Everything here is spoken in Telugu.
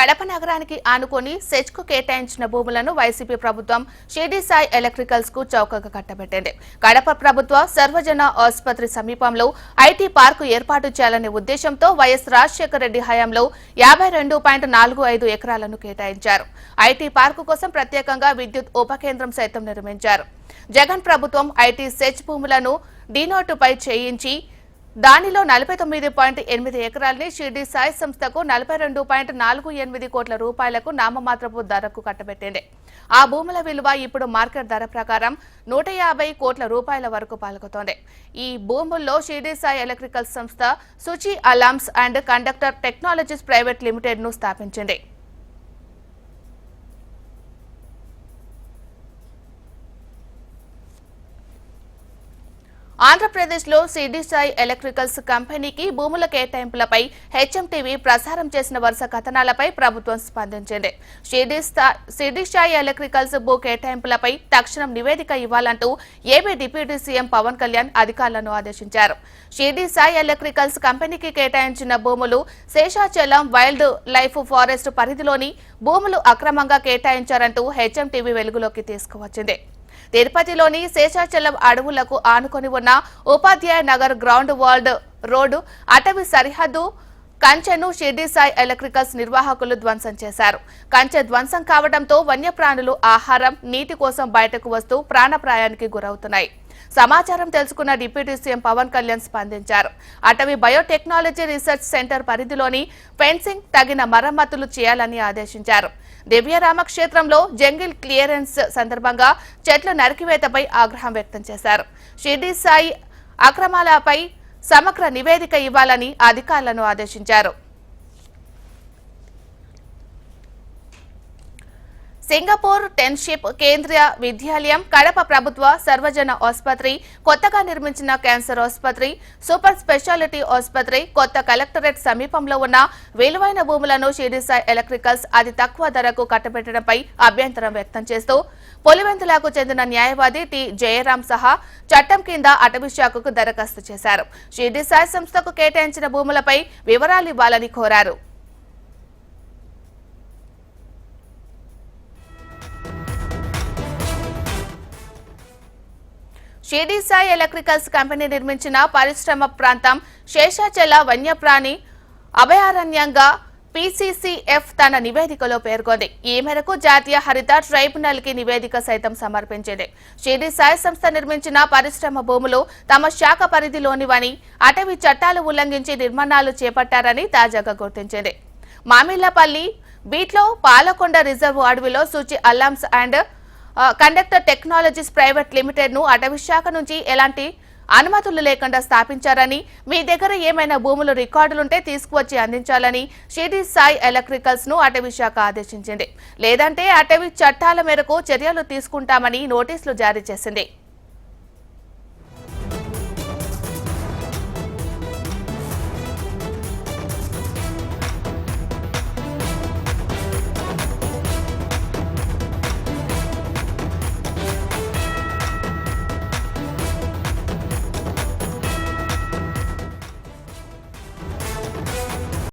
కడప నగరానికి ఆనుకొని సెచ్కు కేటాయించిన భూములను వైసీపీ ప్రభుత్వం షిర్డీ సాయి ఎలక్ట్రికల్స్ కు చౌకగా కట్టబెట్టింది. కడప ప్రభుత్వ సర్వజన ఆసుపత్రి సమీపంలో ఐటీ పార్కు ఏర్పాటు చేయాలనే ఉద్దేశంతో వైఎస్ రాజశేఖర రెడ్డి హయాంలో 52.45 ఎకరాలను కేటాయించారు. ఐటీ పార్కు కోసం ప్రత్యేకంగా విద్యుత్ ఉపకేంద్రం సైతం నిర్మించారు. జగన్ ప్రభుత్వం ఐటీ సెచ్ భూములను డీనోటుపై చేయించి దానిలో 49.8 ఎకరాలని షిర్డీ సాయి సంస్థకు 42.48 కోట్ల రూపాయలకు నామమాత్రపు ధరకు కట్టబెట్టింది. ఆ భూముల విలువ ఇప్పుడు మార్కెట్ ధర ప్రకారం 150 కోట్ల రూపాయల వరకు పలుకుతోంది. ఈ భూముల్లో షిర్డీ సాయి ఎలక్ట్రికల్ సంస్థ Suchi alarms and conductor technologies private limited ను స్థాపించింది. ఆంధ్రప్రదేశ్లో షిర్డీ సాయి ఎలక్ట్రికల్స్ కంపెనీకి భూముల కేటాయింపులపై హెచ్ఎంటీవీ ప్రసారం చేసిన వరుస కథనాలపై ప్రభుత్వం స్పందించింది. షిర్డీ సాయి ఎలక్ట్రికల్స్ భూ కేటాయింపులపై తక్షణం నివేదిక ఇవ్వాలంటూ AP deputy CM Pawan Kalyan అధికారులను ఆదేశించారు. షిర్డీ సాయి ఎలక్ట్రికల్స్ కంపెనీకి కేటాయించిన భూములు శేషాచలం వైల్డ్ లైఫ్ ఫారెస్ట్ పరిధిలోని భూములు అక్రమంగా కేటాయించారంటూ హెచ్ఎంటీవీ వెలుగులోకి తీసుకువచ్చింది. తిరుపతిలోని శేషాచలం అడవులకు ఆనుకొని ఉన్న ఉపాధ్యాయ నగర్ గ్రౌండ్ వాల్డ్ రోడ్డు అటవీ సరిహద్దు కంచెను షిర్డీ సాయి ఎలక్ట్రికల్స్ నిర్వాహకులు ధ్వంసం చేశారు. కంచె ధ్వంసం కావడంతో వన్యప్రాణులు ఆహారం, నీటి కోసం బయటకు వస్తూ ప్రాణాపాయానికి గురవుతున్నాయి. సమాచారం తెలుసుకున్న డిప్యూటీ సీఎం పవన్ కళ్యాణ్ స్పందించారు. అటవీ బయోటెక్నాలజీ రీసెర్చ్ సెంటర్ పరిధిలోని ఫెన్సింగ్ తగిన మరమ్మతులు చేయాలని ఆదేశించారు. దివ్యరామ క్షేత్రంలో జంగిల్ క్లియరెన్స్ సందర్భంగా చెట్ల నరికివేతపై ఆగ్రహం వ్యక్తం చేశారు. షిర్డీ సాయి అక్రమాలపై సమగ్ర నివేదిక ఇవ్వాలని అధికారులను ఆదేశించారు. సింగపూర్ టెన్షిప్ కేంద్రీయ విద్యాలయం, కడప ప్రభుత్వ సర్వజన ఆసుపత్రి, కొత్తగా నిర్మించిన క్యాన్సర్ ఆసుపత్రి, సూపర్ స్పెషాలిటీ ఆసుపత్రి, కొత్త కలెక్టరేట్ సమీపంలో ఉన్న విలువైన భూములను షిర్డీ సాయి ఎలక్ట్రికల్స్ అతి తక్కువ ధరకు కట్టబెట్టడంపై అభ్యంతరం వ్యక్తం చేస్తూ పులివెందులకు చెందిన న్యాయవాది టి జయరాం సహా చట్టం కింద అటవీ శాఖకు దరఖాస్తు చేశారు. షిర్డీ సాయి సంస్థకు కేటాయించిన భూములపై వివరాలు ఇవ్వాలని కోరారు. షిర్డీ సాయి ఎలక్ట్రికల్స్ కంపెనీ నిర్మించిన పరిశ్రమ ప్రాంతం శేషాచల వన్యప్రాణి అభయారణ్యంగా పీసీసీఎఫ్ తన నివేదికలో పేర్కొంది. ఈ మేరకు జాతీయ హరిత ట్రైబ్యునల్ కి నివేదిక సైతం సమర్పించింది. షిర్డీ సాయి సంస్థ నిర్మించిన పరిశ్రమ భూములు తమ శాఖ పరిధిలోనివని, అటవీ చట్టాలు ఉల్లంఘించి నిర్మాణాలు చేపట్టారని తాజాగా గుర్తించింది. మామిళ్లపల్లి బీట్లో పాలకొండ రిజర్వ్ అడవిలో Suchi alarms and conductor technologies private limited ను అటవీ శాఖ నుంచి ఎలాంటి అనుమతులు లేకుండా స్థాపించారని, మీ దగ్గర ఏమైనా భూములు రికార్డులుంటే తీసుకువచ్చి అందించాలని షిర్డీ సాయి ఎలక్ట్రికల్స్ ను అటవీ శాఖ ఆదేశించింది. లేదంటే అటవీ చట్టాల మేరకు చర్యలు తీసుకుంటామని నోటీసులు జారీ చేసింది.